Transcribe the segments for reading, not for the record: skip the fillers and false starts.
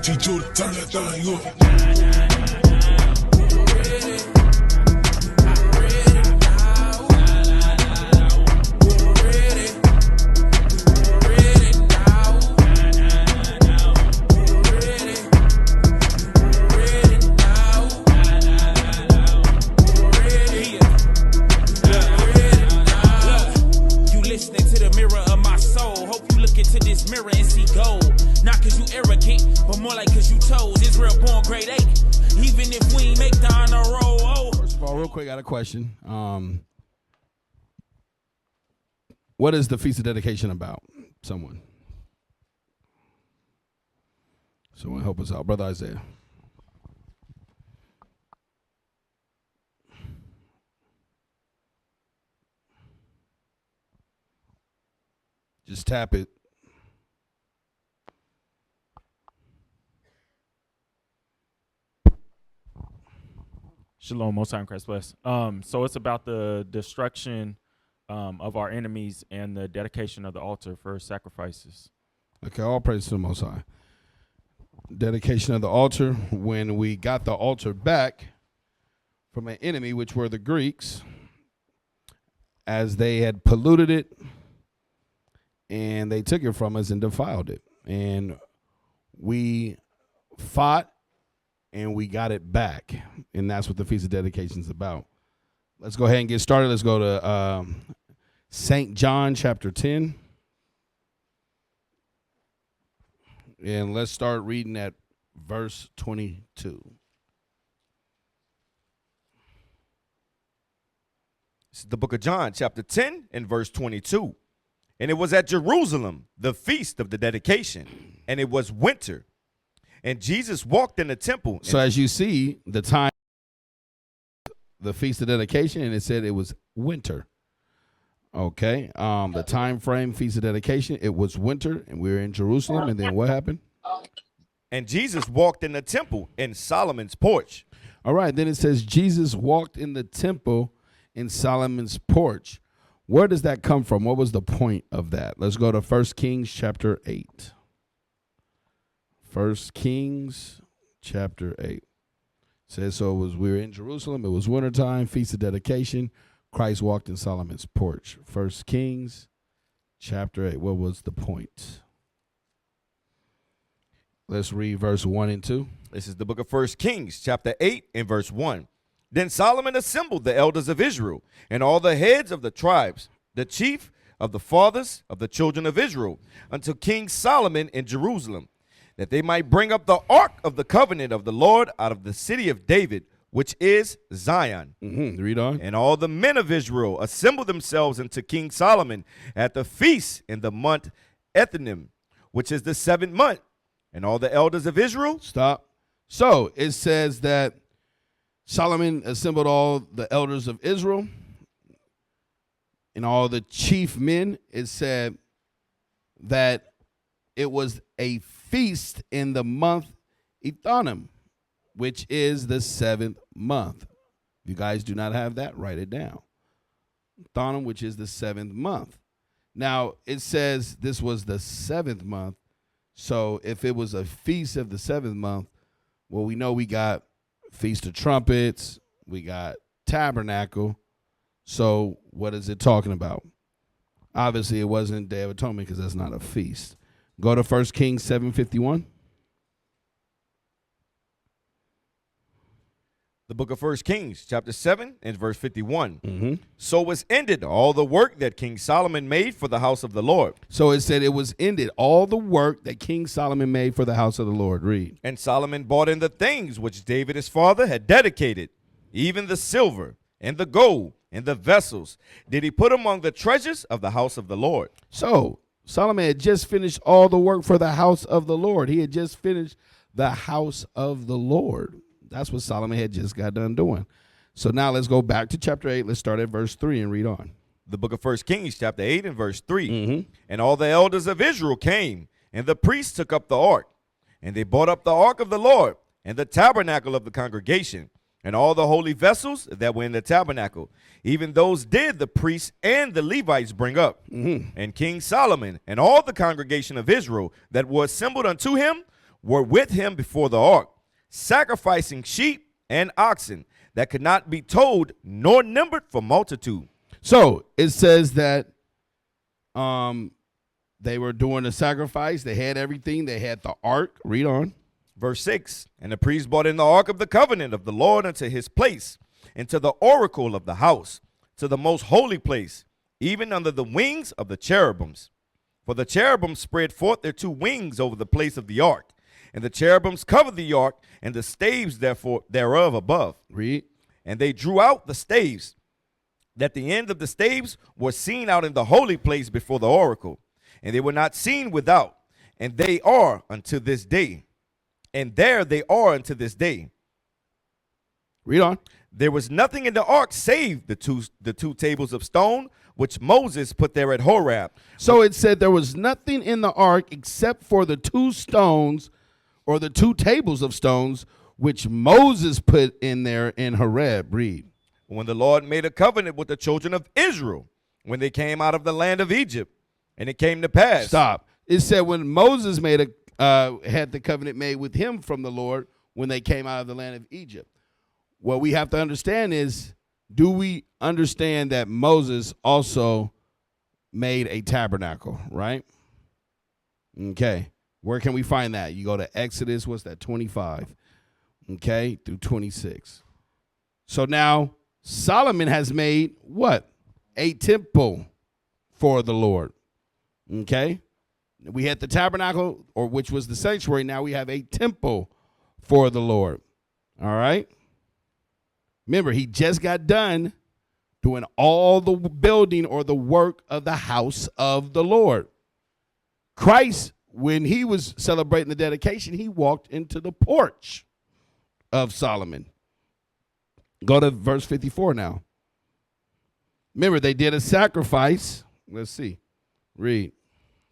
Teach you to turn that thing up. More like cause you chose Israel born grade 8. Even if we ain't make the honor roll. Oh. First of all, real quick, I got a question. What is the Feast of Dedication about? Someone help us out. Brother Isaiah. Just tap it. Shalom, Most High in Christ bless. So it's about the destruction of our enemies and the dedication of the altar for sacrifices. Okay, all praise to the Most High. Dedication of the altar. When we got the altar back from an enemy, which were the Greeks, as they had polluted it, and they took it from us and defiled it. And we fought, and we got it back. And that's what the Feast of Dedication is about. Let's go ahead and get started. Let's go to St. John chapter 10. And let's start reading at verse 22. This is the book of John, chapter 10 and verse 22. And it was at Jerusalem, the feast of the dedication, and it was winter. And Jesus walked in the temple. So as you see, the time, the Feast of Dedication, and it said it was winter. Okay. The time frame, Feast of Dedication, it was winter, and we were in Jerusalem. And then what happened? And Jesus walked in the temple in Solomon's porch. All right. Then it says Jesus walked in the temple in Solomon's porch. Where does that come from? What was the point of that? Let's go to 1 Kings chapter 8. 1 Kings chapter 8. Says, so we were in Jerusalem. It was wintertime, Feast of Dedication. Christ walked in Solomon's porch. 1 Kings chapter 8. What was the point? Let's read verse 1 and 2. This is the book of 1 Kings chapter 8 and verse 1. Then Solomon assembled the elders of Israel and all the heads of the tribes, the chief of the fathers of the children of Israel, unto King Solomon in Jerusalem, that they might bring up the ark of the covenant of the Lord out of the city of David, which is Zion. Read on. And all the men of Israel assembled themselves unto King Solomon at the feast in the month Ethanim, which is the 7th month. And all the elders of Israel. Stop. So it says that Solomon assembled all the elders of Israel and all the chief men. It said that it was a feast in the month Ethanim, which is the 7th month. If you guys do not have that, write it down. Ethanim, which is the 7th month. Now, it says this was the 7th month. So if it was a feast of the 7th month, well, we know we got Feast of Trumpets, we got Tabernacle. So what is it talking about? Obviously, it wasn't Day of Atonement because that's not a feast. Go to 1 Kings 7:51. The book of 1 Kings, chapter 7 and verse 51. So was ended all the work that King Solomon made for the house of the Lord. So it said it was ended, all the work that King Solomon made for the house of the Lord. Read. And Solomon bought in the things which David his father had dedicated, even the silver and the gold and the vessels, did he put among the treasures of the house of the Lord. So Solomon had just finished all the work for the house of the Lord. He had just finished the house of the Lord. That's what Solomon had just got done doing. So now let's go back to chapter 8. Let's start at verse 3 and read on. The book of 1 Kings, chapter 8 and verse 3. And all the elders of Israel came, and the priests took up the ark. And they brought up the ark of the Lord, and the tabernacle of the congregation, and all the holy vessels that were in the tabernacle. Even those did the priests and the Levites bring up. And King Solomon and all the congregation of Israel that were assembled unto him were with him before the ark, sacrificing sheep and oxen that could not be told nor numbered for multitude. So it says that they were doing the sacrifice. They had everything. They had the ark. Read on. Verse 6, and the priest brought in the ark of the covenant of the Lord unto his place, into the oracle of the house, to the most holy place, even under the wings of the cherubims. For the cherubims spread forth their 2 wings over the place of the ark, and the cherubims covered the ark, and the staves thereof above. Read. And they drew out the staves, that the end of the staves were seen out in the holy place before the oracle, and they were not seen without, and they are unto this day. And there they are unto this day. Read on. There was nothing in the ark save the two tables of stone which Moses put there at Horeb. So it said there was nothing in the ark except for the 2 stones, or the 2 tables of stones, which Moses put in there in Horeb. Read. When the Lord made a covenant with the children of Israel, when they came out of the land of Egypt, and it came to pass. Stop. It said when Moses had the covenant made with him from the Lord when they came out of the land of Egypt. What we have to understand is, do we understand that Moses also made a tabernacle, right? Okay. Where can we find that? You go to Exodus, what's that, 25, okay, through 26. So now Solomon has made what? A temple for the Lord, okay? We had the tabernacle, or which was the sanctuary. Now we have a temple for the Lord. All right. Remember, he just got done doing all the building or the work of the house of the Lord. Christ, when he was celebrating the dedication, he walked into the porch of Solomon. Go to verse 54 now. Remember, they did a sacrifice. Let's see. Read.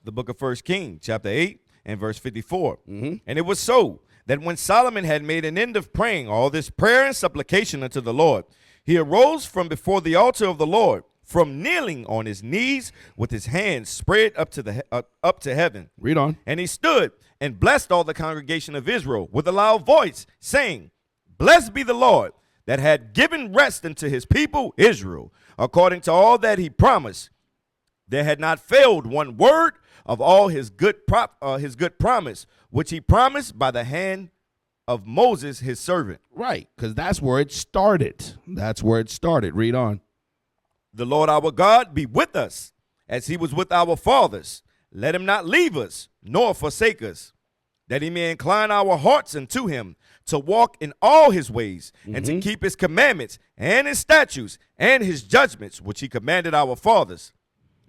The book of 1 Kings, chapter 8, and verse 54. Mm-hmm. And it was so that when Solomon had made an end of praying all this prayer and supplication unto the Lord, he arose from before the altar of the Lord, from kneeling on his knees with his hands spread up to heaven. Read on. And he stood and blessed all the congregation of Israel with a loud voice, saying, Blessed be the Lord, that had given rest unto his people Israel, according to all that he promised. There had not failed one word of all his good promise, which he promised by the hand of Moses his servant. Right, because that's where it started. That's where it started. Read on. The Lord our God be with us, as he was with our fathers. Let him not leave us, nor forsake us, that he may incline our hearts unto him, to walk in all his ways, and to keep his commandments, and his statutes, and his judgments, which he commanded our fathers.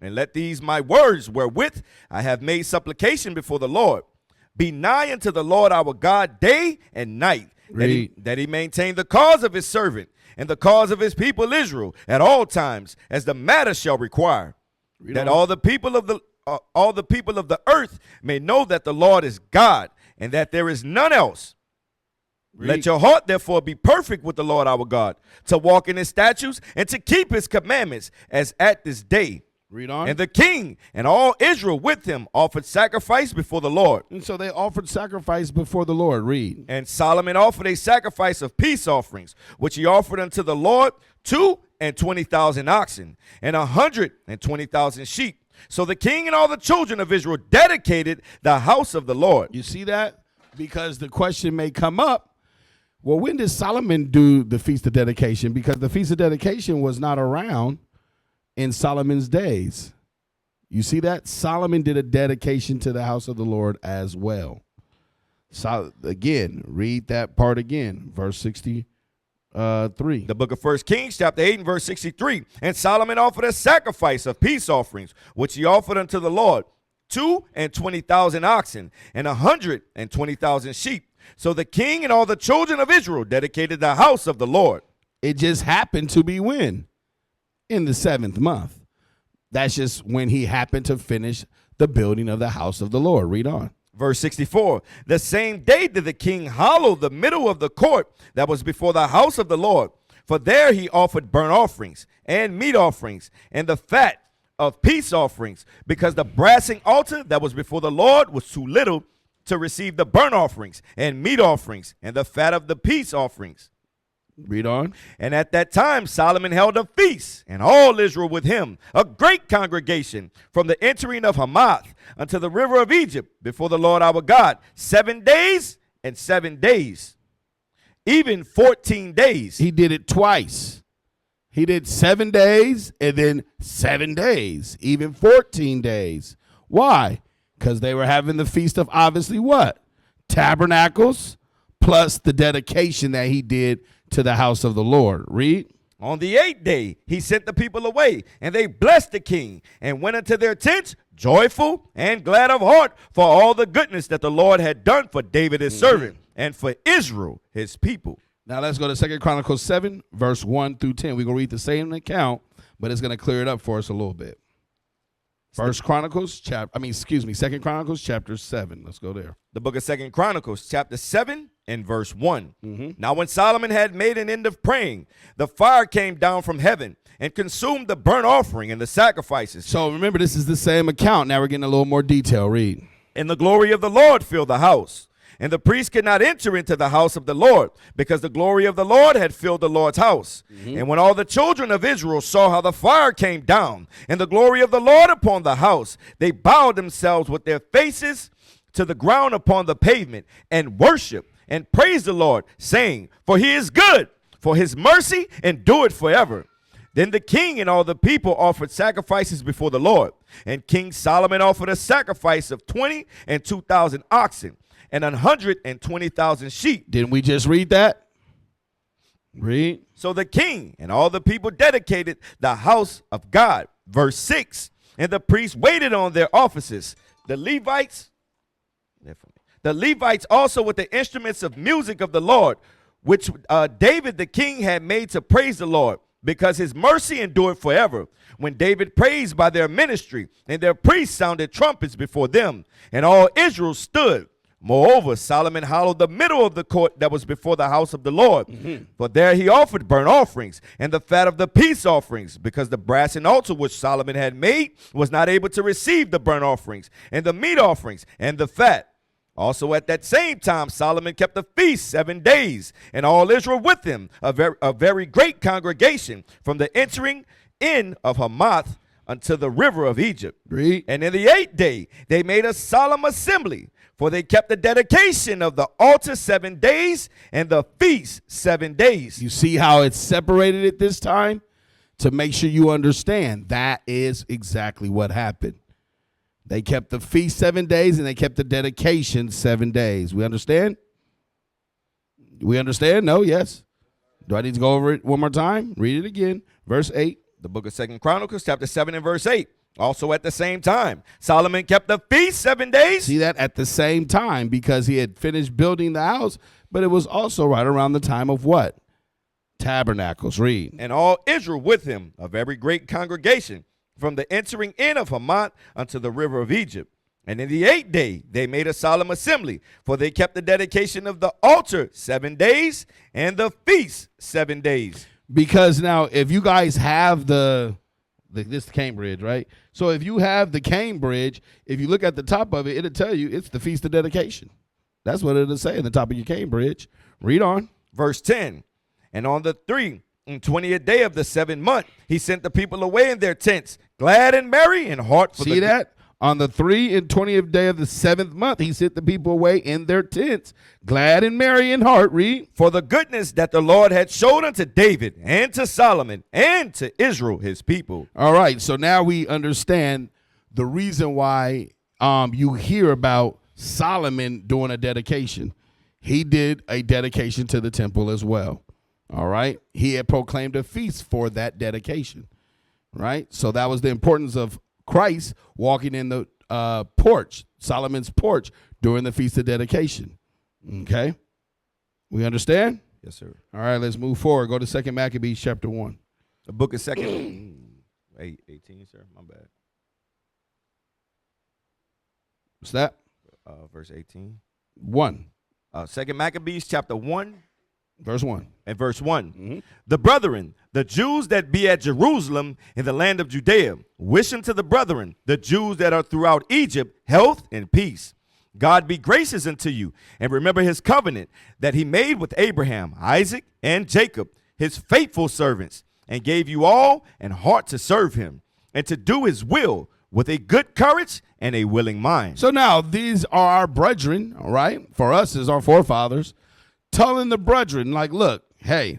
And let these my words, wherewith I have made supplication before the Lord, be nigh unto the Lord our God day and night, that he maintain the cause of his servant and the cause of his people Israel at all times, as the matter shall require, that all the people of the earth may know that the Lord is God, and that there is none else. Let your heart therefore be perfect with the Lord our God, to walk in his statutes and to keep his commandments, as at this day. Read on. And the king and all Israel with him offered sacrifice before the Lord. And so they offered sacrifice before the Lord. Read. And Solomon offered a sacrifice of peace offerings, which he offered unto the Lord 220,000 oxen and 120,000 sheep. So the king and all the children of Israel dedicated the house of the Lord. You see that? Because the question may come up, well, when did Solomon do the Feast of Dedication? Because the Feast of Dedication was not around in Solomon's days. You see that? Solomon did a dedication to the house of the Lord as well. So again, read that part again, verse 63. The book of 1 Kings, chapter 8, and verse 63. And Solomon offered a sacrifice of peace offerings, which he offered unto the Lord 220,000 oxen and 120,000 sheep. So the king and all the children of Israel dedicated the house of the Lord. It just happened to be when? In the 7th month. That's just when he happened to finish the building of the house of the Lord. Read on. Verse 64, the same day did the king hollow the middle of the court that was before the house of the Lord. For there he offered burnt offerings and meat offerings and the fat of peace offerings, because the brassing altar that was before the Lord was too little to receive the burnt offerings and meat offerings and the fat of the peace offerings. Read on. And at that time Solomon held a feast, and all Israel with him, a great congregation, from the entering of Hamath unto the river of Egypt, before the Lord our God, 7 days and 7 days, even 14 days. He did it twice. He did 7 days and then 7 days, even 14 days. Why? Because they were having the feast of obviously what? Tabernacles, plus the dedication that he did to the house of the Lord. Read. On the 8th day, he sent the people away, and they blessed the king and went into their tents joyful and glad of heart for all the goodness that the Lord had done for David his servant and for Israel his people. Now let's go to 2 Chronicles 7, verse 1 through 10. We're going to read the same account, but it's going to clear it up for us a little bit. 2 Chronicles chapter 7. Let's go there. The book of 2 Chronicles chapter 7 and verse 1. Now when Solomon had made an end of praying, the fire came down from heaven and consumed the burnt offering and the sacrifices. So remember, this is the same account. Now we're getting a little more detail. Read. And the glory of the Lord filled the house. And the priest could not enter into the house of the Lord, because the glory of the Lord had filled the Lord's house. And when all the children of Israel saw how the fire came down and the glory of the Lord upon the house, they bowed themselves with their faces to the ground upon the pavement and worshiped and praised the Lord, saying, For he is good, for his mercy endureth forever. Then the king and all the people offered sacrifices before the Lord. And King Solomon offered a sacrifice of 20 and 2,000 oxen and 120,000 sheep. Didn't we just read that? Read. So the king and all the people dedicated the house of God. Verse 6. And the priests waited on their offices. The Levites also with the instruments of music of the Lord, which David the king had made to praise the Lord, because his mercy endured forever. When David praised by their ministry, and their priests sounded trumpets before them, and all Israel stood. Moreover, Solomon hallowed the middle of the court that was before the house of the Lord. For there he offered burnt offerings and the fat of the peace offerings, because the brazen altar which Solomon had made was not able to receive the burnt offerings and the meat offerings and the fat. Also at that same time Solomon kept a feast 7 days, and all Israel with him, a very great congregation, from the entering in of Hamath unto the river of Egypt. Read. And in the 8th day they made a solemn assembly, for they kept the dedication of the altar 7 days and the feast 7 days. You see how it's separated at this time? To make sure you understand, that is exactly what happened. They kept the feast 7 days and they kept the dedication 7 days. We understand? We understand? No? Yes? Do I need to go over it one more time? Read it again. Verse 8. The book of 2 Chronicles chapter 7 and verse 8. Also at the same time, Solomon kept the feast 7 days. See that? At the same time, because he had finished building the house, but it was also right around the time of what? Tabernacles. Read. And all Israel with him, a very great congregation, from the entering in of Hamath unto the river of Egypt. And in the 8th day they made a solemn assembly, for they kept the dedication of the altar 7 days and the feast 7 days. Because now, if you guys have this cane bridge, right? So if you have the cane bridge, if you look at the top of it, it'll tell you it's the Feast of Dedication. That's what it'll say in the top of your cane bridge. Read on. Verse 10. And on the 3 and 20th day of the 7th month, he sent the people away in their tents, glad and merry in heart. See that? On the 3 and 20th day of the 7th month, he sent the people away in their tents, glad and merry in heart. Read. For the goodness that the Lord had showed unto David and to Solomon and to Israel his people. All right, so now we understand the reason why you hear about Solomon doing a dedication. He did a dedication to the temple as well. All right, he had proclaimed a feast for that dedication. Right, so that was the importance of Christ walking in the porch, Solomon's porch, during the Feast of Dedication. Okay? We understand? Yes, sir. All right, let's move forward. Go to 2 Maccabees chapter 1. The book of 2 18, sir. My bad. What's that? Verse 18. 1. 2 Maccabees chapter 1. Verse 1. And verse 1. The brethren, the Jews that be at Jerusalem in the land of Judea, wish unto the brethren, the Jews that are throughout Egypt, health and peace. God be gracious unto you, and remember his covenant that he made with Abraham, Isaac, and Jacob, his faithful servants, and gave you all an heart to serve him, and to do his will with a good courage and a willing mind. So now these are our brethren, all right? For us as our forefathers, telling the brethren, like, look, hey,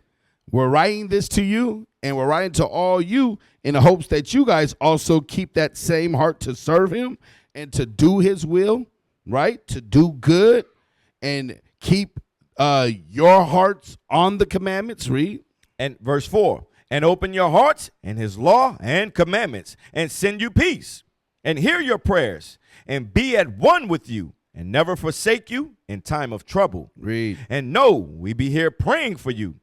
we're writing this to you, and we're writing to all you in the hopes that you guys also keep that same heart to serve him and to do his will, right? To do good and keep your hearts on the commandments. Read. And verse 4, and open your hearts in his law and commandments, and send you peace, and hear your prayers, and be at one with you, and never forsake you in time of trouble. Read. And know we be here praying for you.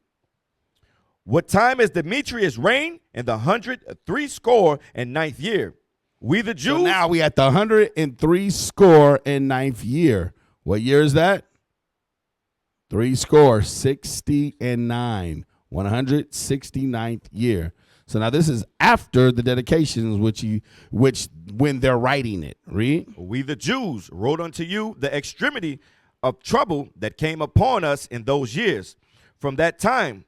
What time is Demetrius reign in the 169th year? We the Jews. So now we at the 169th year. What year is that? 69. 169th year. So now this is after the dedications, which when they're writing it. Read. We the Jews wrote unto you the extremity of trouble that came upon us in those years, from the time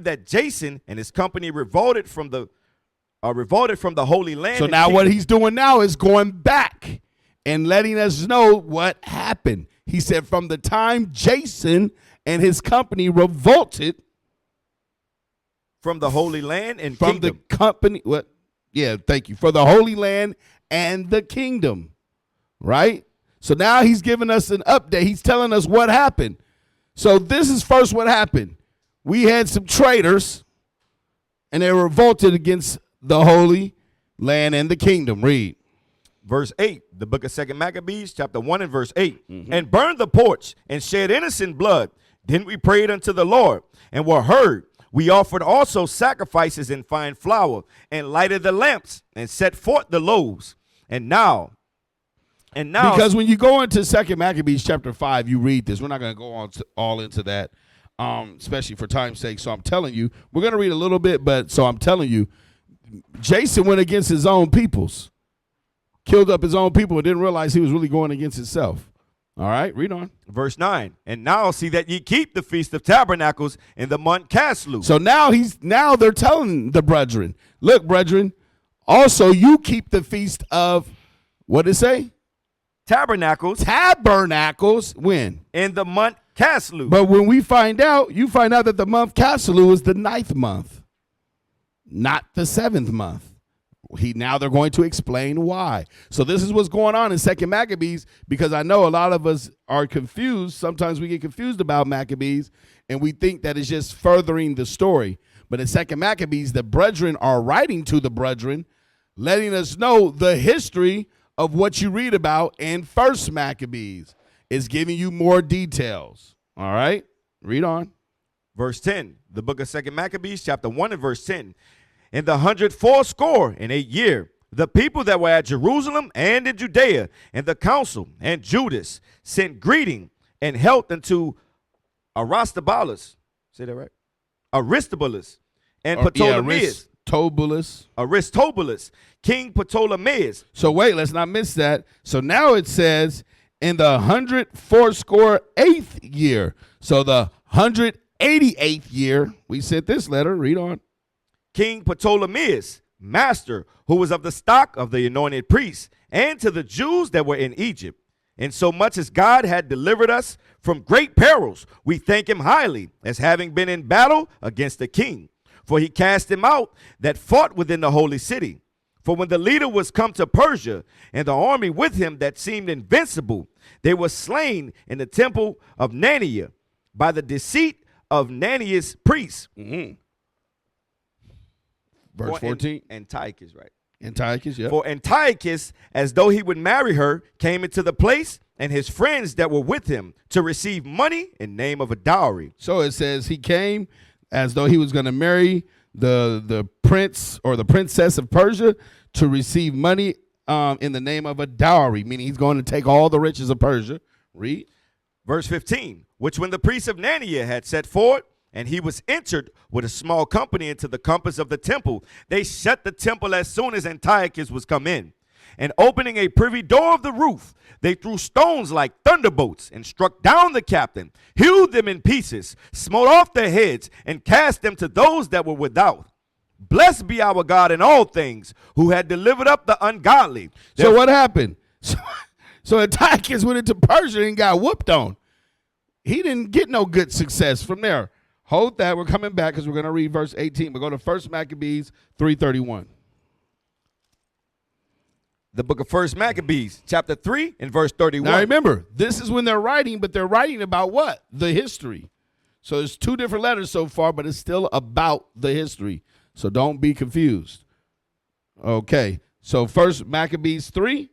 that Jason and his company revolted from the Holy Land. So now what he's doing now is going back and letting us know what happened. He said from the time Jason and his company revolted from the Holy Land and from kingdom. the company. What? Yeah, thank you. For the Holy Land and the kingdom, right? So now he's giving us an update. He's telling us what happened. So this is first what happened. We had some traitors, and they revolted against the Holy Land and the kingdom. Read. Verse 8, the book of 2 Maccabees, chapter 1 and verse 8. And burned the porch and shed innocent blood. Then we prayed unto the Lord and were heard. We offered also sacrifices in fine flour and lighted the lamps and set forth the loaves. And now. Because when you go into 2 Maccabees chapter 5, you read this. We're not going to go on all into that, especially for time's sake. So I'm telling you, we're going to read a little bit, so I'm telling you, Jason went against his own peoples, killed up his own people, and didn't realize he was really going against himself. All right, read on. Verse 9, and now see that ye keep the Feast of Tabernacles in the month Caslu. So now they're telling the brethren, look, brethren, also you keep the feast of, what did it say? Tabernacles. Tabernacles, when? In the month Caslu. But when you find out that the month Caslu is the 9th month, not the 7th month. Now they're going to explain why. So this is what's going on in 2 Maccabees, because I know a lot of us are confused. Sometimes we get confused about Maccabees, and we think that it's just furthering the story. But in 2 Maccabees, the brethren are writing to the brethren, letting us know the history of what you read about in 1 Maccabees. It's giving you more details. All right? Read on. Verse 10, the book of 2 Maccabees, chapter 1 and verse 10. In the 168th year, the people that were at Jerusalem and in Judea, and the council and Judas sent greeting and health unto Aristobulus. Say that right? Aristobulus and Ptolemaeus. Aristobulus, King Ptolemaeus. So wait, let's not miss that. So now it says in the 168th year. So the 188th year, we sent this letter. Read on. King Ptolemaeus, master, who was of the stock of the anointed priests, and to the Jews that were in Egypt. And so much as God had delivered us from great perils, we thank him highly, as having been in battle against the king. For he cast him out that fought within the holy city. For when the leader was come to Persia, and the army with him that seemed invincible, they were slain in the temple of Nania by the deceit of Nania's priests. Verse 14. Antiochus, right? Antiochus, yeah. For Antiochus, as though he would marry her, came into the place, and his friends that were with him, to receive money in name of a dowry. So it says he came as though he was going to marry the prince or the princess of Persia to receive money in the name of a dowry, meaning he's going to take all the riches of Persia. Read. Verse 15, which when the priest of Nania had set forward, and he was entered with a small company into the compass of the temple, they shut the temple as soon as Antiochus was come in. And opening a privy door of the roof, they threw stones like thunderbolts and struck down the captain, hewed them in pieces, smote off their heads, and cast them to those that were without. Blessed be our God in all things, who had delivered up the ungodly. So what happened? So Antiochus went into Persia and got whooped on. He didn't get no good success from there. Hold that. We're coming back because we're going to read verse 18. We're going to 1 Maccabees 3:31. The book of 1 Maccabees, chapter 3 and verse 31. Now remember, this is when they're writing, but they're writing about what? The history. So there's two different letters so far, but it's still about the history. So don't be confused. Okay. So 1 Maccabees 3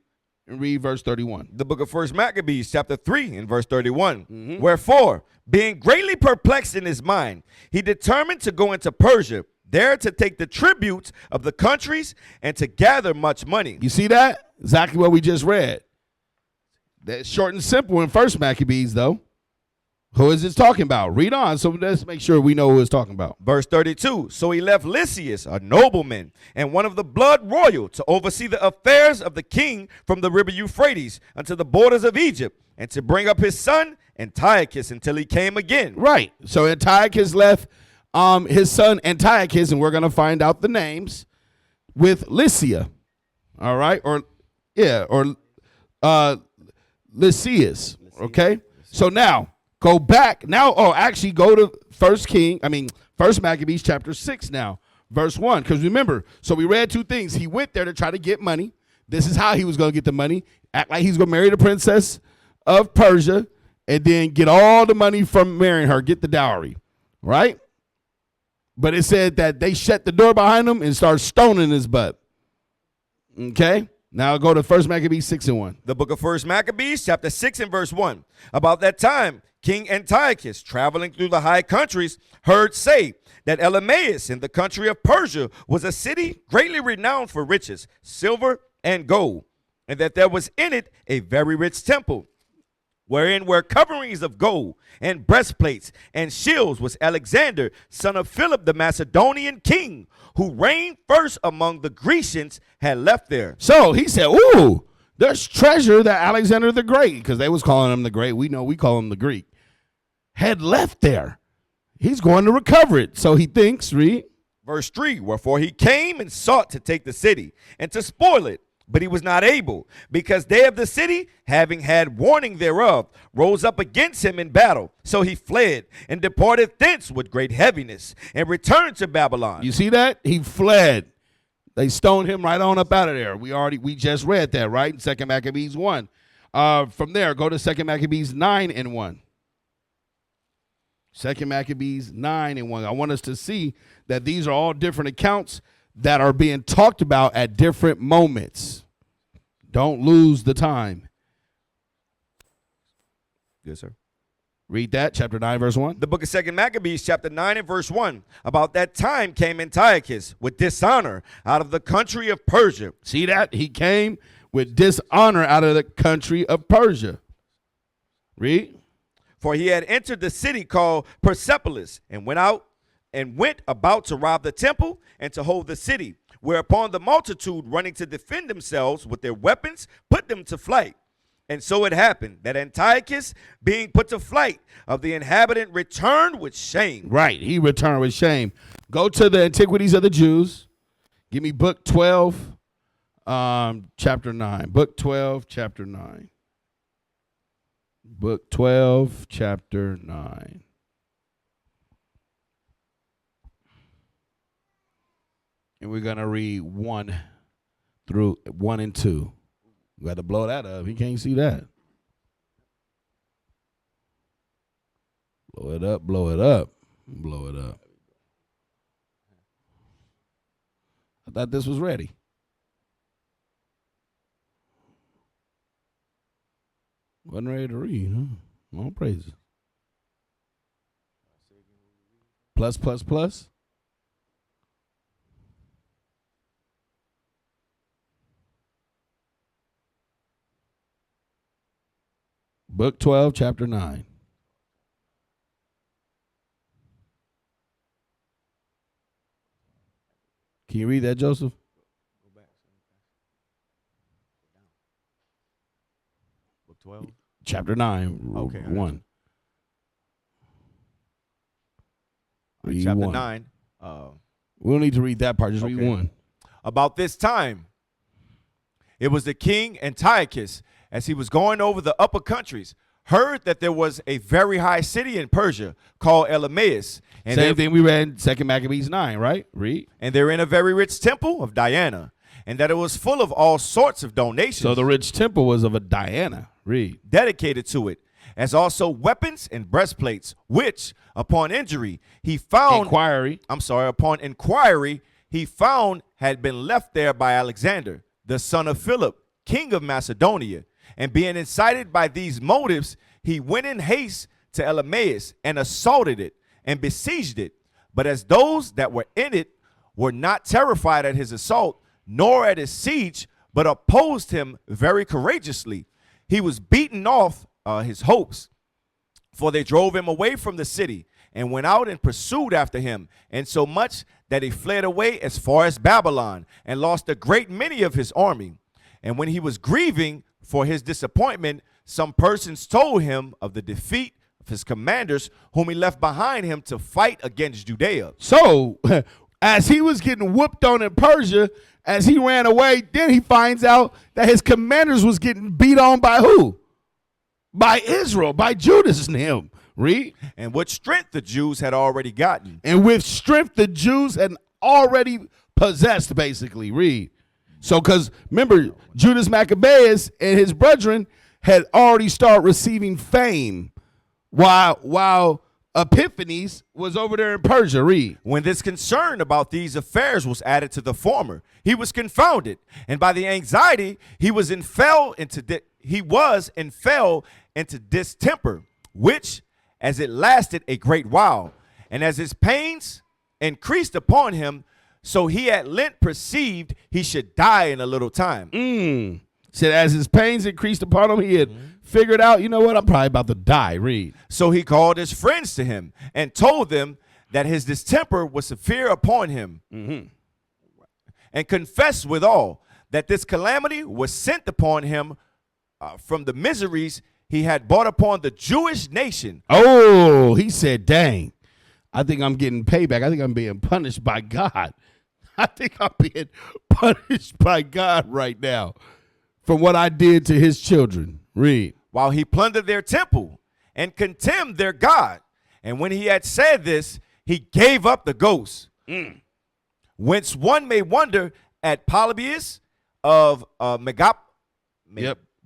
and read verse 31. The book of 1 Maccabees, chapter 3 and verse 31. Wherefore, being greatly perplexed in his mind, he determined to go into Persia, there to take the tributes of the countries and to gather much money. You see that? Exactly what we just read. That's short and simple in 1 Maccabees, though. Who is this talking about? Read on, so let's make sure we know who it's talking about. Verse 32, so he left Lysias, a nobleman, and one of the blood royal, to oversee the affairs of the king from the river Euphrates unto the borders of Egypt, and to bring up his son Antiochus until he came again. Right. So Antiochus left his son Antiochus, and we're going to find out the names, with Lycia. All right? Or Lysias. Okay? So now, go back. Now, actually go to 1 Maccabees chapter 6 now, verse 1. Because remember, so we read two things. He went there to try to get money. This is how he was going to get the money. Act like he's going to marry the princess of Persia and then get all the money from marrying her, get the dowry. Right? But it said that they shut the door behind him and started stoning his butt. Okay? Now go to 1 Maccabees 6 and 1. The book of 1 Maccabees, chapter 6 and verse 1. About that time, King Antiochus, traveling through the high countries, heard say that Elamaeus in the country of Persia was a city greatly renowned for riches, silver and gold, and that there was in it a very rich temple, wherein were coverings of gold and breastplates and shields was Alexander, son of Philip the Macedonian king, who reigned first among the Grecians, had left there. So he said, ooh, there's treasure that Alexander the Great, because they was calling him the Great. We know we call him the Greek, had left there. He's going to recover it. So he thinks, read. Verse 3, wherefore he came and sought to take the city and to spoil it. But he was not able, because they of the city, having had warning thereof, rose up against him in battle. So he fled and departed thence with great heaviness and returned to Babylon. You see that? He fled. They stoned him right on up out of there. We just read that, right? In 2 Maccabees 1. From there, go to 2 Maccabees 9 and 1. 2 Maccabees 9 and 1. I want us to see that these are all different accounts that are being talked about at different moments. Don't lose the time. Yes, sir. Read that, chapter 9, verse 1. The book of 2 Maccabees, chapter 9 and verse 1. About that time came Antiochus with dishonor out of the country of Persia. See that? He came with dishonor out of the country of Persia. Read. For he had entered the city called Persepolis and went about to rob the temple and to hold the city, whereupon the multitude running to defend themselves with their weapons put them to flight. And so it happened that Antiochus, being put to flight of the inhabitant, returned with shame. Right, he returned with shame. Go to the Antiquities of the Jews. Give me book 12, chapter 9. Book 12, chapter 9. Book 12, chapter 9. And we're going to read 1 through 1 and 2. We got to blow that up. He can't see that. Blow it up, blow it up, blow it up. I thought this was ready. Wasn't ready to read, huh? All praises. Plus, plus, plus. Book 12, chapter 9. Can you read that, Joseph? 12. Chapter 9, Okay, I got 1. Read Chapter 1. 9. We don't need to read that part. Just read Okay. 1. About this time, it was the king Antiochus, as he was going over the upper countries, heard that there was a very high city in Persia called Elamaeus. And Same thing we read in 2 Maccabees 9, right? Read. And they're in a very rich temple of Diana, and that it was full of all sorts of donations. So the rich temple was of a Diana. Read. Dedicated to it, as also weapons and breastplates, which, upon injury, he found. Upon inquiry, he found had been left there by Alexander, the son of Philip, king of Macedonia. And being incited by these motives, he went in haste to Elamaeus and assaulted it and besieged it. But as those that were in it were not terrified at his assault, nor at his siege, but opposed him very courageously, he was beaten off his hopes. For they drove him away from the city and went out and pursued after him, and so much that he fled away as far as Babylon and lost a great many of his army. And when he was grieving for his disappointment, some persons told him of the defeat of his commanders, whom he left behind him to fight against Judea. So, as he was getting whooped on in Persia, as he ran away, then he finds out that his commanders was getting beat on by who? By Israel, by Judas and him. Read. And what strength the Jews had already gotten. And with strength the Jews had already possessed, basically. Read. So, because remember, Judas Maccabeus and his brethren had already started receiving fame while Epiphanes was over there in Persia. Read. When this concern about these affairs was added to the former, he was confounded, and by the anxiety he was and fell into distemper, which, as it lasted a great while, and as his pains increased upon him, so he at length perceived he should die in a little time. Said as his pains increased upon him, he had figured out, you know what, I'm probably about to die. Read. So he called his friends to him and told them that his distemper was severe upon him, and confessed withal that this calamity was sent upon him from the miseries he had brought upon the Jewish nation. Oh, he said, dang, I think I'm getting payback. I think I'm being punished by God. I think I'm being punished by God right now for what I did to his children. Read. While he plundered their temple and contemned their God. And when he had said this, he gave up the ghost. Whence one may wonder at Polybius of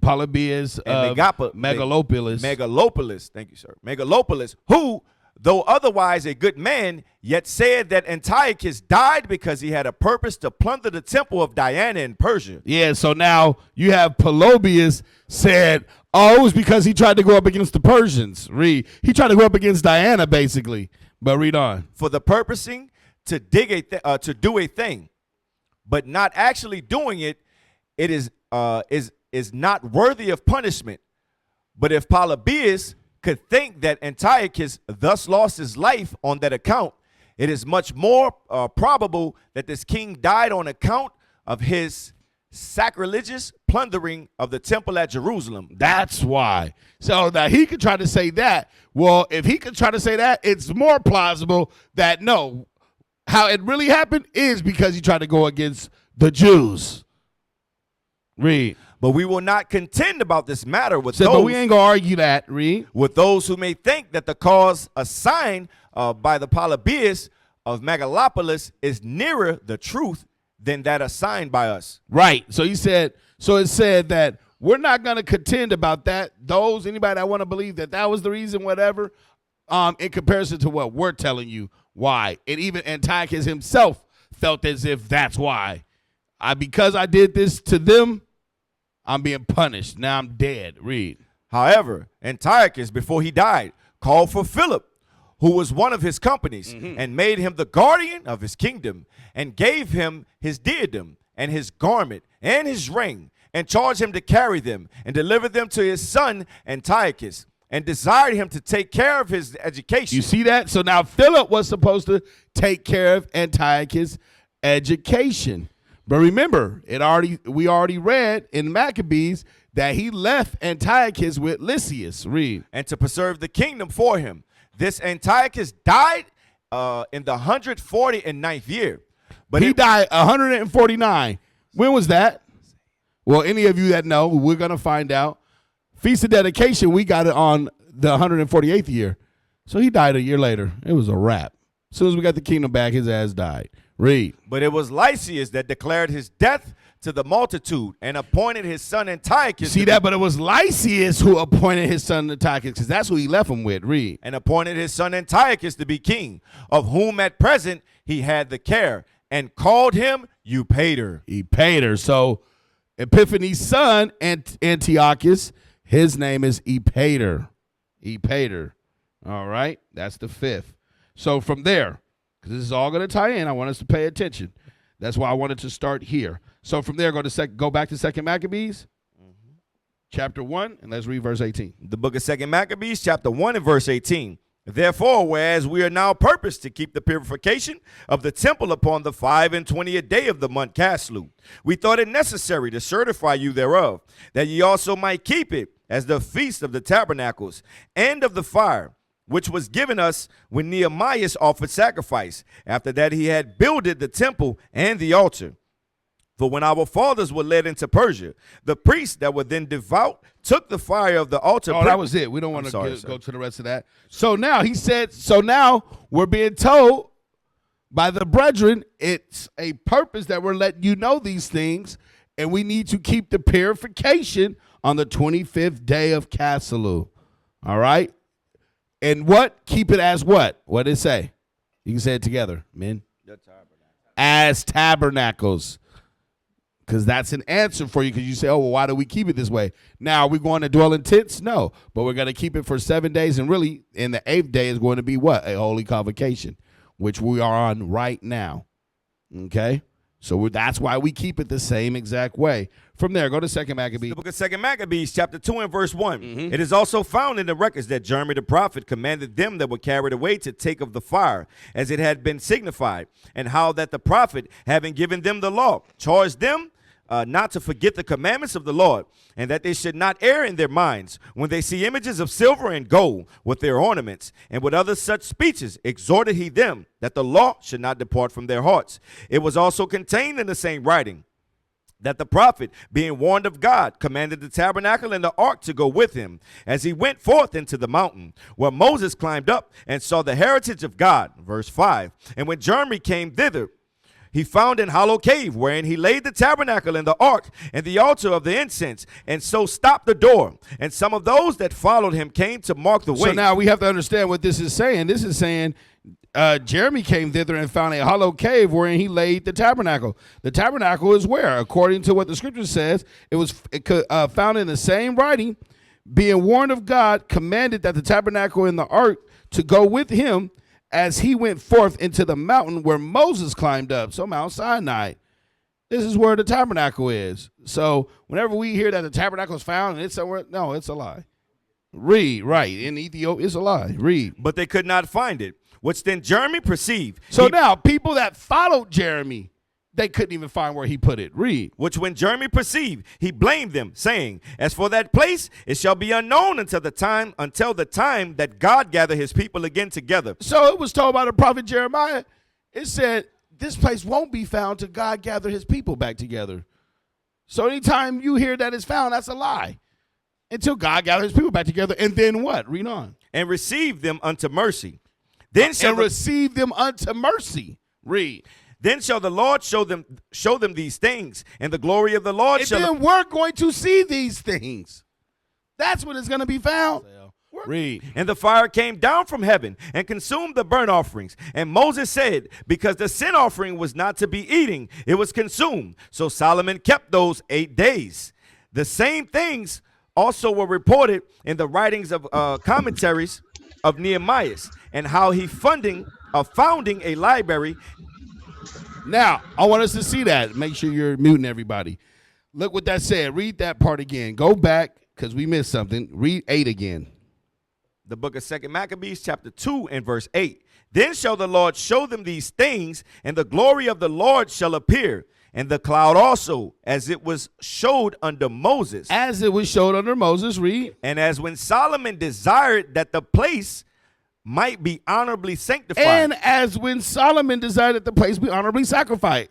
Polybius of Megalopolis. Megalopolis, thank you, sir. Megalopolis, who, though otherwise a good man, yet said that Antiochus died because he had a purpose to plunder the temple of Diana in Persia. Yeah, so now you have Polybius said, oh, it was because he tried to go up against the Persians. Read. He tried to go up against Diana, basically. But read on. For the purposing to do a thing, but not actually doing it, it is not worthy of punishment. But if Polybius could think that Antiochus thus lost his life on that account, it is much more probable that this king died on account of his sacrilegious plundering of the temple at Jerusalem. That's why. So that he could try to say that. Well, if he could try to say that, it's more plausible that no, how it really happened is because he tried to go against the Jews. Read. But we will not contend about this matter with But we ain't gonna argue that. Read. With those who may think that the cause assigned by the Polybius of Megalopolis is nearer the truth than that assigned by us. Right. So he said. So it said that we're not gonna contend about that. Anybody that want to believe that was the reason, whatever, in comparison to what we're telling you why, and even Antiochus himself felt as if that's why. Because I did this to them, I'm being punished. Now I'm dead. Read. However, Antiochus, before he died, called for Philip, who was one of his companies, and made him the guardian of his kingdom, and gave him his diadem and his garment and his ring, and charged him to carry them and deliver them to his son Antiochus, and desired him to take care of his education. You see that? So now Philip was supposed to take care of Antiochus' education. But remember, we already read in Maccabees that he left Antiochus with Lysias. Read. And to preserve the kingdom for him. This Antiochus died in the 149th year. But he died 149. When was that? Well, any of you that know, we're going to find out. Feast of Dedication, we got it on the 148th year. So he died a year later. It was a wrap. As soon as we got the kingdom back, his ass died. Read. But it was Lysias that declared his death to the multitude and appointed his son Antiochus. See that? But it was Lysias who appointed his son Antiochus, because that's who he left him with. Read. And appointed his son Antiochus to be king, of whom at present he had the care, and called him Eupator. Eupator. So Epiphanes' son, Antiochus, his name is Eupator. Eupator. All right? That's the fifth. So from there, because this is all going to tie in, I want us to pay attention. That's why I wanted to start here. So from there, go back to 2 Maccabees, chapter 1, and let's read verse 18. The book of 2 Maccabees, chapter 1 and verse 18. Therefore, whereas we are now purposed to keep the purification of the temple upon the 25th day of the month Caslu, we thought it necessary to certify you thereof, that ye also might keep it as the feast of the tabernacles and of the fire, which was given us when Nehemiah offered sacrifice, after that he had builded the temple and the altar. For when our fathers were led into Persia, the priests that were then devout took the fire of the altar. Oh, that was it. We don't want to go to the rest of that. So now he said, so now we're being told by the brethren, it's a purpose that we're letting you know these things, and we need to keep the purification on the 25th day of Caslu. All right? And what? Keep it as what? What did it say? You can say it together, men. As tabernacles. Because that's an answer for you, because you say, oh, well, why do we keep it this way? Now, are we going to dwell in tents? No. But we're going to keep it for 7 days, and really, in the 8th day is going to be what? A holy convocation, which we are on right now. Okay? So that's why we keep it the same exact way. From there, go to 2 Maccabees. The book of 2 Maccabees, chapter 2 and verse 1. It is also found in the records that Jeremy the prophet commanded them that were carried away to take of the fire, as it had been signified, and how that the prophet, having given them the law, charged them not to forget the commandments of the Lord, and that they should not err in their minds when they see images of silver and gold with their ornaments, and with other such speeches exhorted he them that the law should not depart from their hearts. It was also contained in the same writing that the prophet, being warned of God, commanded the tabernacle and the ark to go with him, as he went forth into the mountain, where Moses climbed up and saw the heritage of God. Verse 5. And when Jeremy came thither, he found an hollow cave, wherein he laid the tabernacle and the ark and the altar of the incense, and so stopped the door. And some of those that followed him came to mark the way. So now we have to understand what this is saying. This is saying Jeremy came thither and found a hollow cave wherein he laid the tabernacle. The tabernacle is where? According to what the scripture says, it was found in the same writing, being warned of God, commanded that the tabernacle and the ark to go with him, as he went forth into the mountain where Moses climbed up. So Mount Sinai. This is where the tabernacle is. So whenever we hear that the tabernacle is found and it's somewhere, no, it's a lie. Read, right. In Ethiopia, it's a lie. Read. But they could not find it, which then Jeremy perceived. So now people that followed Jeremy, they couldn't even find where he put it. Read. Which when Jeremy perceived, he blamed them, saying, as for that place, it shall be unknown until the time that God gather his people again together. So it was told by the prophet Jeremiah, it said, this place won't be found till God gather his people back together. So anytime you hear that it's found, that's a lie. Until God gathers his people back together. And then what? Read on. And receive them unto mercy. Then shall receive them unto mercy. Read. Then shall the Lord show them these things, and the glory of the Lord and then we're going to see these things. That's when it's going to be found. Read. And the fire came down from heaven and consumed the burnt offerings. And Moses said, because the sin offering was not to be eating, it was consumed. So Solomon kept those 8 days. The same things also were reported in the writings of commentaries of Nehemiah, and how he founding a library. Now, I want us to see that. Make sure you're muting everybody. Look what that said. Read that part again. Go back, because we missed something. Read 8 again. The book of 2 Maccabees, chapter 2 and verse 8. Then shall the Lord show them these things, and the glory of the Lord shall appear, and the cloud also, as it was showed under Moses. As it was showed under Moses, read. And as when Solomon desired that the place might be honorably sanctified. And as when Solomon desired that the place be honorably sanctified.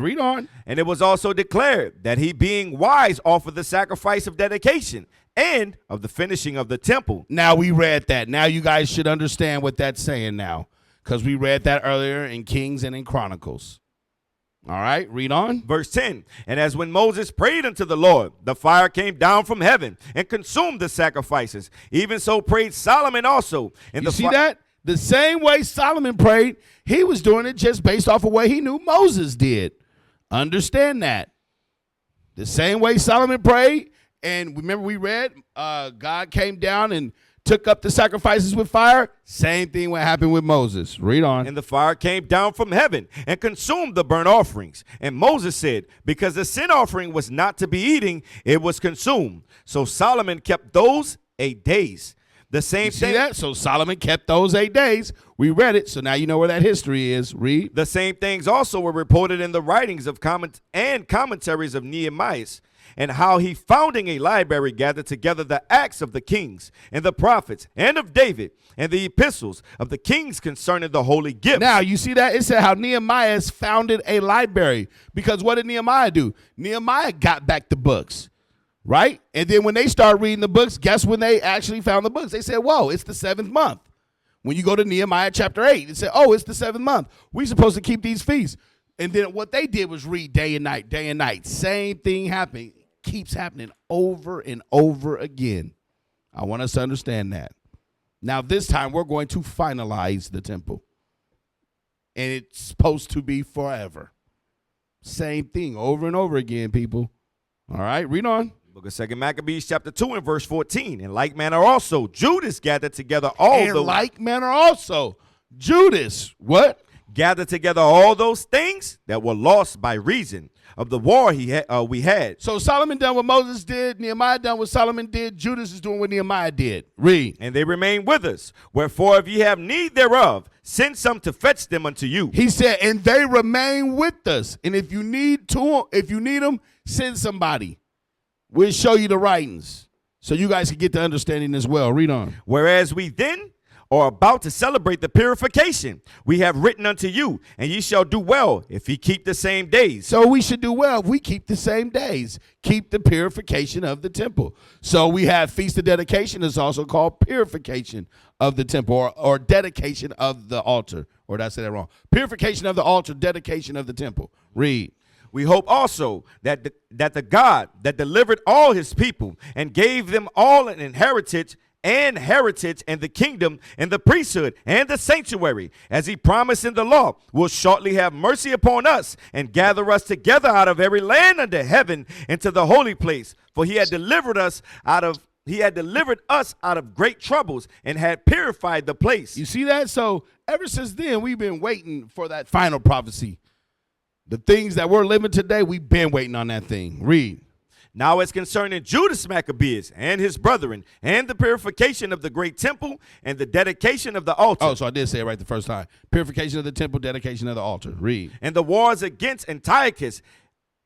Read on. And it was also declared that he, being wise, offered the sacrifice of dedication and of the finishing of the temple. Now we read that. Now you guys should understand what that's saying now, because we read that earlier in Kings and in Chronicles. All right, read on. Verse 10, and as when Moses prayed unto the Lord, the fire came down from heaven and consumed the sacrifices. Even so prayed Solomon also. And you see that? The same way Solomon prayed, he was doing it just based off of what he knew Moses did. Understand that. The same way Solomon prayed, and remember we read, God came down and took up the sacrifices with fire. Same thing what happened with Moses. Read on. And the fire came down from heaven and consumed the burnt offerings. And Moses said, because the sin offering was not to be eating, it was consumed. So Solomon kept those 8 days. The same thing. See that? So Solomon kept those 8 days. We read it, so now you know where that history is. Read. The same things also were reported in the writings of commentaries of Nehemiah, and how he, founding a library, gathered together the acts of the kings and the prophets and of David and the epistles of the kings concerning the holy gifts. Now, you see that? It said how Nehemiah founded a library. Because what did Nehemiah do? Nehemiah got back the books, right? And then when they started reading the books, guess when they actually found the books? They said, whoa, it's the 7th month. When you go to Nehemiah chapter 8, it said, oh, it's the 7th month. We're supposed to keep these feasts. And then what they did was read day and night, day and night. Same thing happened. Keeps happening over and over again. I want us to understand that. Now, this time we're going to finalize the temple. And it's supposed to be forever. Same thing over and over again, people. All right, read on. Book of 2 Maccabees chapter 2 and verse 14. In like manner also, Judas gathered together all In like manner also, Judas, what? Gathered together all those things that were lost by reason of the war we had. So Solomon done what Moses did, Nehemiah done what Solomon did, Judas is doing what Nehemiah did. Read. And they remain with us. Wherefore, if ye have need thereof, send some to fetch them unto you. He said, and they remain with us. And if you need them, send somebody. We'll show you the writings so you guys can get the understanding as well. Read on. Whereas we then are about to celebrate the purification, we have written unto you, and ye shall do well if ye keep the same days. So we should do well if we keep the same days. Keep the purification of the temple. So we have Feast of Dedication. It's also called purification of the temple, or dedication of the altar. Or did I say that wrong? Purification of the altar, dedication of the temple. Read. We hope also that the God that delivered all his people and gave them all an inheritance and heritage and the kingdom and the priesthood and the sanctuary, as he promised in the law, will shortly have mercy upon us and gather us together out of every land under heaven into the holy place. For he had delivered us out of great troubles and had purified the place. You see that? So ever since then, we've been waiting for that final prophecy. The things that we're living today, we've been waiting on that thing. Read. Now as concerning Judas Maccabeus and his brethren, and the purification of the great temple and the dedication of the altar. Oh, so I did say it right the first time. Purification of the temple, dedication of the altar. Read. And the wars against Antiochus,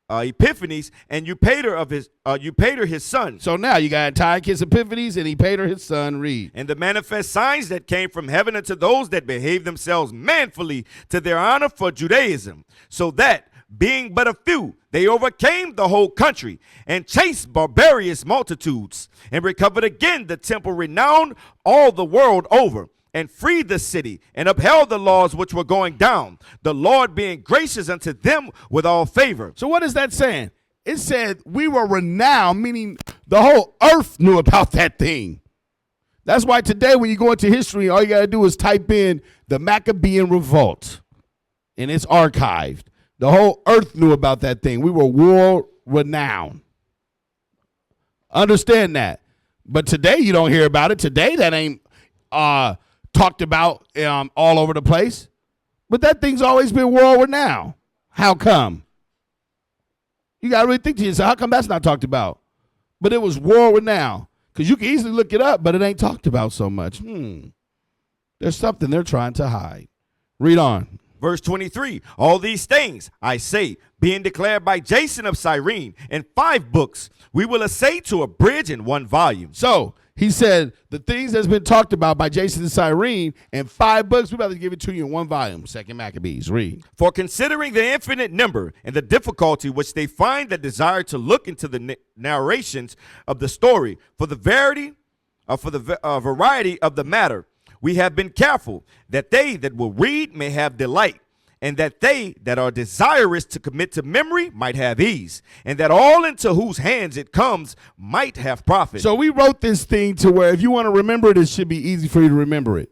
Epiphanes, and Eupator his son. So now you got Antiochus Epiphanes and Eupator his son. Read. And the manifest signs that came from heaven unto those that behaved themselves manfully to their honor for Judaism, so that, being but a few, they overcame the whole country and chased barbarous multitudes, and recovered again the temple renowned all the world over, and freed the city, and upheld the laws which were going down, the Lord being gracious unto them with all favor. So what is that saying? It said we were renowned, meaning the whole earth knew about that thing. That's why today when you go into history, all you got to do is type in the Maccabean revolt, and it's archived. The whole earth knew about that thing. We were world renowned. Understand that. But today you don't hear about it. Today that ain't talked about all over the place. But that thing's always been world renowned. How come? You got to really think to yourself, how come that's not talked about? But it was world renowned. Because you can easily look it up, but it ain't talked about so much. There's something they're trying to hide. Read on. Verse 23, all these things, I say, being declared by Jason of Cyrene in 5 books, we will essay to abridge in 1 volume. So he said the things that's been talked about by Jason and Cyrene in 5 books, we're about to give it to you in 1 volume. 2nd Maccabees, read. For considering the infinite number and the difficulty which they find that desire to look into the narrations of the story, for the variety of the matter, we have been careful that they that will read may have delight, and that they that are desirous to commit to memory might have ease, and that all into whose hands it comes might have profit. So we wrote this thing to where if you want to remember it, it should be easy for you to remember it.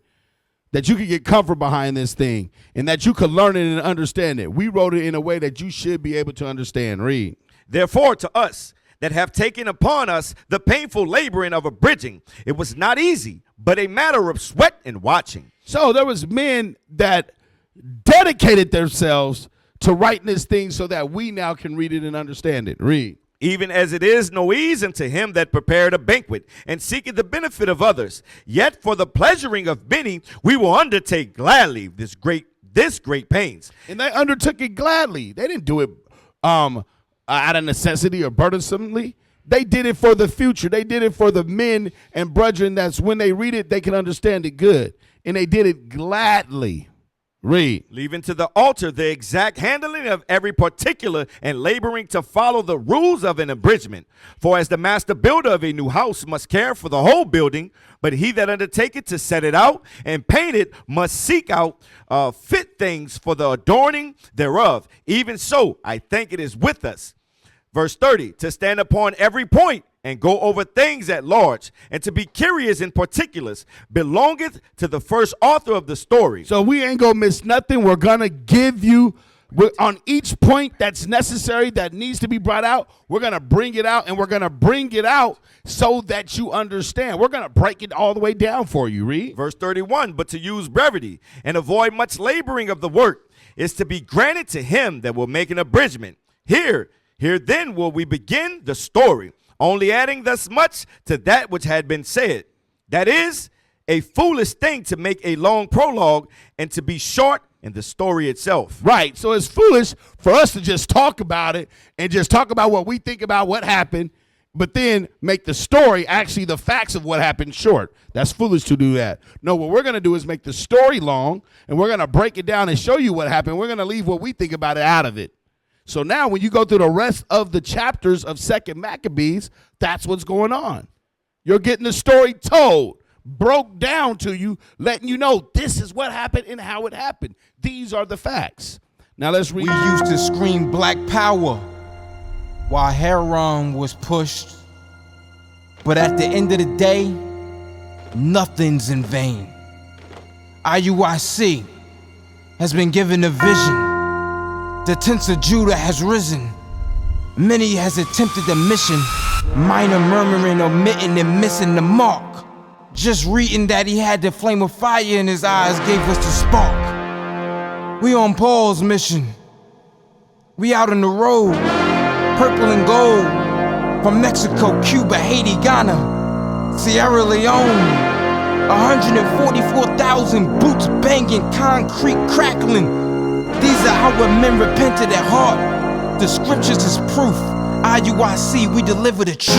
That you could get comfort behind this thing, and that you could learn it and understand it. We wrote it in a way that you should be able to understand. Read. Therefore, to us that have taken upon us the painful laboring of abridging, it was not easy, but a matter of sweat and watching. So there was men that dedicated themselves to writing this thing so that we now can read it and understand it. Read. Even as it is no ease unto him that prepared a banquet and seeketh the benefit of others, yet for the pleasuring of many we will undertake gladly this great pains. And they undertook it gladly. They didn't do it out of necessity or burdensomely. They did it for the future. They did it for the men and brethren that's when they read it, they can understand it good. And they did it gladly. Read. Leaving to the altar the exact handling of every particular and laboring to follow the rules of an abridgment. For as the master builder of a new house must care for the whole building, but he that undertaketh to set it out and paint it must seek out fit things for the adorning thereof. Even so, I think it is with us. Verse 30, to stand upon every point and go over things at large, and to be curious in particulars, belongeth to the first author of the story. So we ain't gonna miss nothing. We're gonna give you on each point that's necessary, that needs to be brought out. We're gonna bring it out, and we're gonna bring it out so that you understand. We're gonna break it all the way down for you. Read. Verse 31, but to use brevity and avoid much laboring of the work is to be granted to him that will make an abridgment. Here then will we begin the story, only adding thus much to that which had been said. That is a foolish thing to make a long prologue and to be short in the story itself. Right. So it's foolish for us to just talk about it and just talk about what we think about what happened, but then make the story, actually the facts of what happened, short. That's foolish to do that. No, what we're going to do is make the story long, and we're going to break it down and show you what happened. We're going to leave what we think about it out of it. So now when you go through the rest of the chapters of 2nd Maccabees, that's what's going on. You're getting the story told, broke down to you, letting you know this is what happened and how it happened. These are the facts. Now let's read. We used to scream black power while Heron was pushed. But at the end of the day, nothing's in vain. IUIC has been given a vision. The tents of Judah has risen. Many has attempted the mission. Minor murmuring, omitting, and missing the mark. Just reading that he had the flame of fire in his eyes gave us the spark. We on Paul's mission. We out on the road. Purple and gold. From Mexico, Cuba, Haiti, Ghana, Sierra Leone. 144,000 boots banging, concrete crackling. These are our men repented at heart. The scriptures is proof. IUIC, we deliver the truth.